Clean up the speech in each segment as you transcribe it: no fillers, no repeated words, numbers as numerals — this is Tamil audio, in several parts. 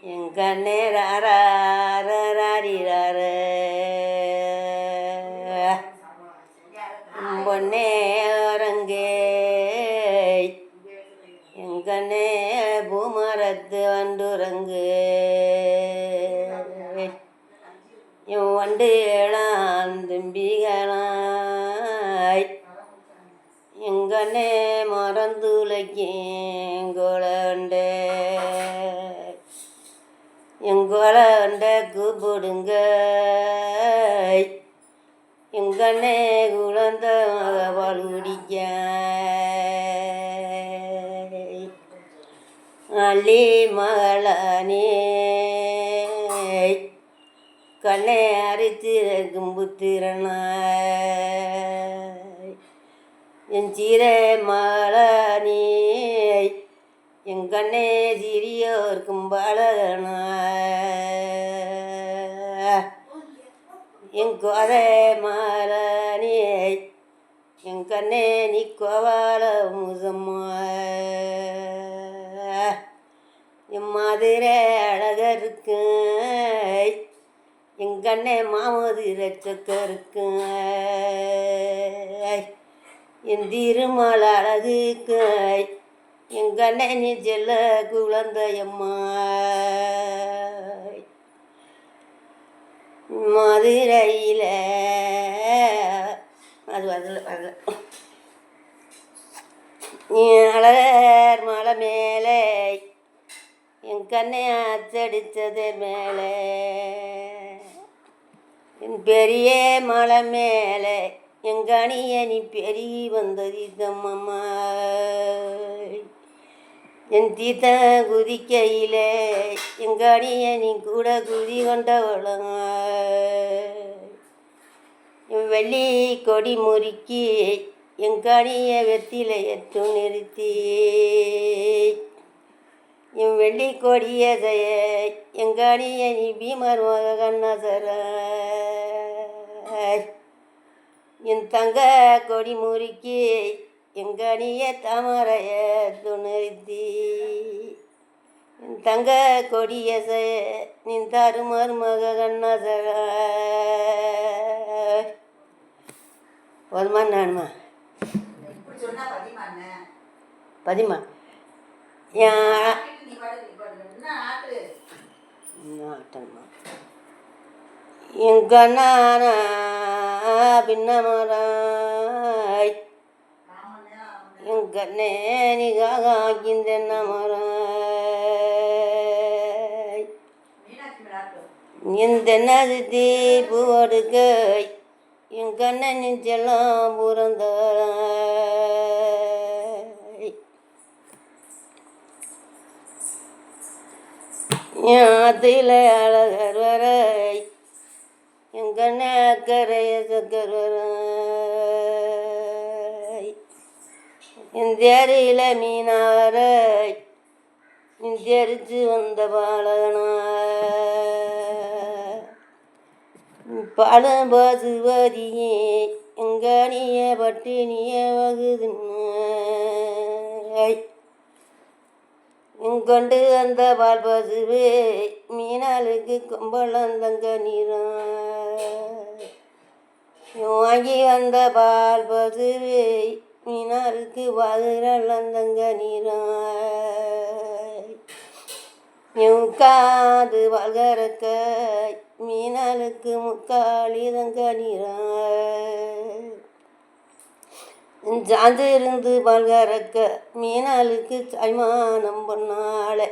என் கண்ணே பொன்னே அரங்கே என் கண்ணே பூமரத்து வண்டுரங்கு என் வண்டு ஏழாம் தும்பிகளாய் என் கண்ணே மறந்துளைக்கேன் கோலண்டே என் கோலண்ட கூப்பிடுங்க என் கண்ணே குழந்த மகபால் குடிக்க அள்ளி மகளே கண்ணை அரித்து கும்புத்திறனாய் என் சீரை மகளே என் கண்ணே சிறியோர் கும்பழகனாய் என் கோதை மகளே என் கண்ணே நீ கோவால முசம்மா என் மதுரை அழகருக்கு என் கண்ணே மாமதுரை சக்கருக்கு என் திருமால் அழகுக்கு என் கண்ணே நீ செல்ல குழந்தையம்மா மதுரையில் அது அதில் வரல நீ அழகர் மலை மேலே என் கண்ணை அச்சடித்தது மேலே என் பெரிய மலை மேலே என் கனிய நீ பெருகி வந்தது தம்மம்மா என் தீத்த குதிக்கையிலே என் கனிய நீ கூட குதி கொண்டவளங்க என் வெள்ளி கொடி முறுக்கி என் கனிய வெத்திலையற்று நிறுத்தி என் வெள்ளி கொடிய செய்ய என் கனிய நீ பீமர் மக கண்ணசர என் தங்க கொடி முறுக்கி என் கனிய தாமரைய துணிறுத்தி என் தங்க கொடிய செய்ய நீ தருமர் மக கண்ணசர போதுமா நானுமா பதிமா என் கண்ணான பின்னமராய் என் கண்ணே நிகாக்கிந்தென்ன மராய் என் தென்னது தீ பூவடுக்கை என் கண்ணனின் செல்லாம் புறந்தாய் என் ஆத்தில அழகர் வரை என் கண்ண அக்கறைய சக்கர் வராய் என் தேரில மீனாரை என் தெரிச்சு வந்த பாலகனாய் பாலம் பசுவதியே எங்கனிய பட்டினிய வகுதுன்னாய் கொண்டு அந்த பால் பசுவே மீனாளுக்கு கொம்பளந்தங்க நீராய் வாங்கி வந்த பால் பசுவே மீனாளுக்கு வாகுரந்தங்க நீராய் முக்காது வாழ்கறக்க மீனாளுக்கு முக்காளி தங்க நீராய் சார்ந்து இருந்து பால்கறக்க மீனாளுக்கு சாய்மானம் பொன்னாளே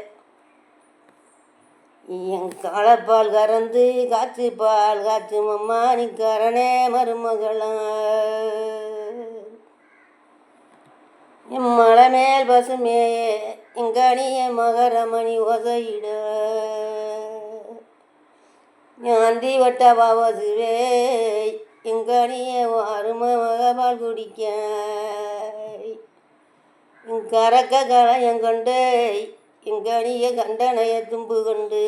என் காலப்பால் கறந்து காய்ச்சி பால் காய்ச்சி மம்மா நீ கரணே மருமகளா என் மலை மேல் பசுமேயே எங்கனிய மகரமணி ஒசையிட அந்தி வட்ட பாவசுவே எங்கனிய அரும மகபால் குடிக்க கறக்க களையம் கொண்டு எங்கனிய கண்டனைய தும்பு கொண்டு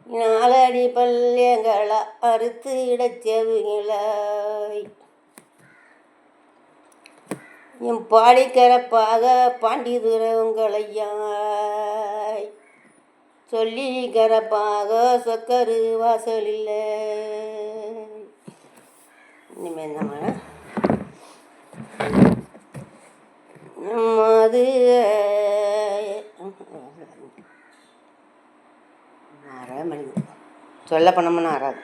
நாலடி பல்யங்களா அறுத்து இடச்செவுகளாய் என் பாடிக்கரப்பாக பாண்டிதுரவங்களையாய் சொல்லி கரப்பாக சொக்கரு வாசலில் இனிமேல் நம்ம அது அரை மணி சொல்ல பண்ணோம்னா ஆறாது.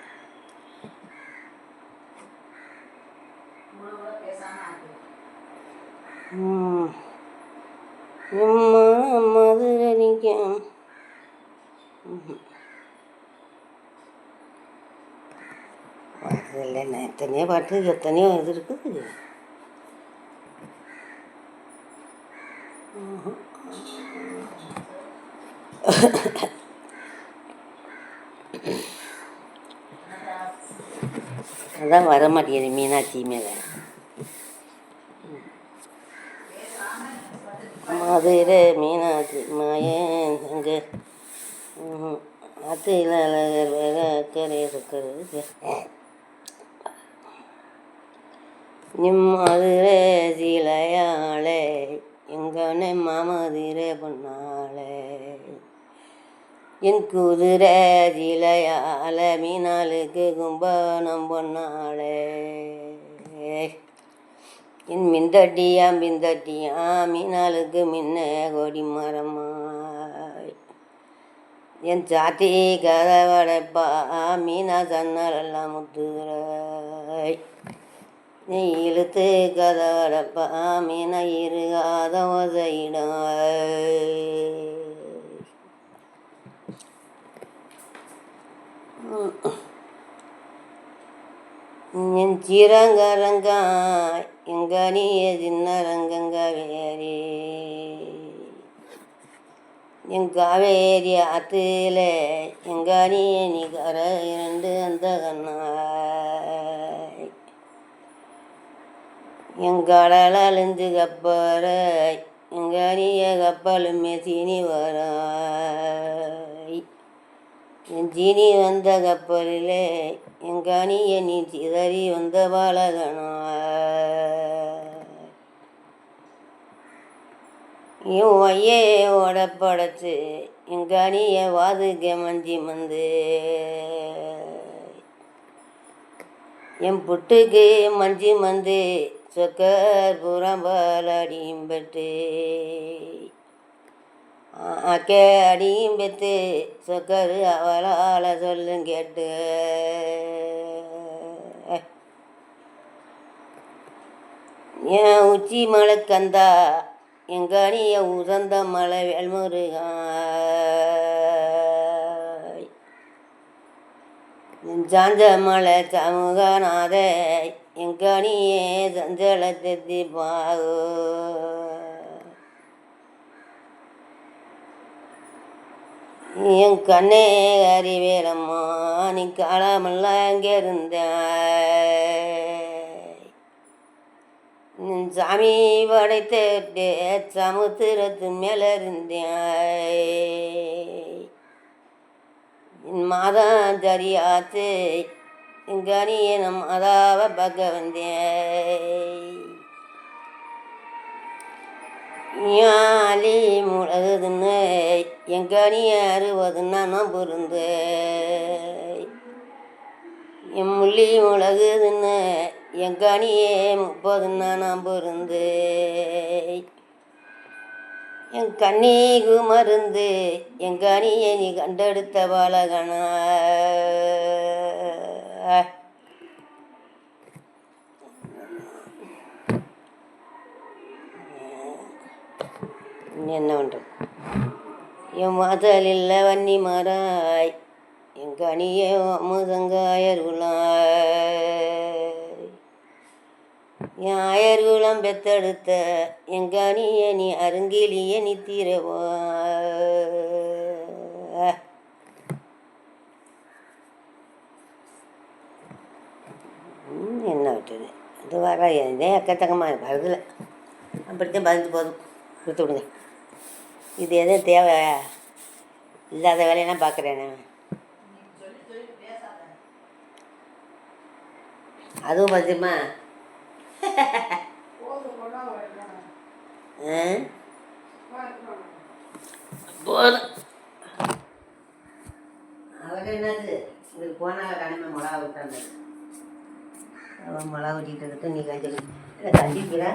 மதுரை நிற்கும் இல்லை, எத்தனையோ பாட்டு எத்தனையோ இது இருக்குது. அதான் வர மாட்டேங்குது மீனாட்சி மேலே. மதுரை மீனாட்சி மாயன் அங்கே அத்தையில் அழகர் வேற அக்கறை இருக்கிறது. மதுரை சீலையாளே எங்கண்ணே மாமதுரை பொன்னாளே என் குதிரை சீலையால மீனாளுக்கு கும்பனம் பொன்னாளே என் மின்தட்டியாம் பின்தட்டியாம் மீனாளுக்கு மின்ன கொடி மரமாய் என் சாத்தி கதவடைப்பா மீனா சன்னலெல்லாம் முத்துகிறாய் நீ இழுத்து கதவடைப்பா மீனா இருகாத ஓசையிடாய் என் சீரங்கரங்காய் எங்கனிய சின்ன ரங்கங்க வேறே என் காவேரி ஆத்துல எங்கனிய நீ கரை இரண்டு அந்த கண்ணாய் என் கடல் அழிஞ்சு கப்பற எங்கனிய கப்பலுமே சீனி வராய் என் சீனி வந்த கப்பலிலே எங்கனிய நீ சிதறி வந்த பாலகனாய் என் வையே ஓடப்படைச்சு எங்கனிய வாதுக்க மஞ்சி மந்து என் புட்டுக்கு மஞ்சி மந்து சொக்கர் புறம்பாலடியும் பெற்று அக்கே அடியும் பெற்று சொக்கரு அவளால் சொல்லும் கேட்டு என் உச்சி மலை கந்தா எங்கனிய உசந்த மலை வேல்முருகாய் சாஞ்ச மலை சமூகநாத எங்கனியே சஞ்சலத்தை பாகு என் கண்ணே அறிவேலம்மா நீ காலமெல்லாம் அங்கே இருந்த சாமி படைத்து சமுத்திரத்து மேலே இருந்தேன் என் மாதம் சரியாச்சு எங்கனிய நம் மாதாவை பார்க்க வந்தேன் யாலி முழகுதுன்னு எங்கனிய அறுபதுன்னா நான் பொருந்து என் முள்ளி முழகுதுன்னு எங்கனியே 30ன்னா நான் பொருந்து என் கண்ணீகு மருந்து எங்கனியே நீ கண்டெடுத்த பாலகனா என்ன பண்ணுறது என் வாசலில் வன்னி மாறாய் என் கனியே அமுதங்காயருளாய் என் ஆயர்குளம் பெத்தெடுத்த என் கனிய நீ அருங்கிலிய நித்திரவா என்ன விட்டது அது வர இதே எக்கத்தக்கமாக வருதில்ல அப்படித்தான் பதிஞ்சு போதும் கொடுத்து விடுங்க. இது எதுவும் தேவை இல்லாத வேலையெல்லாம் பார்க்குறேன் நான். அதுவும் பத்தியமா போதும். அவர் என்னது இதுக்கு போனாங்க கடமை மிளகா விட்டாங்க. அவன் மிளகா வெட்டிகிட்டு இருக்கு. நீ கண்டிக்கிறா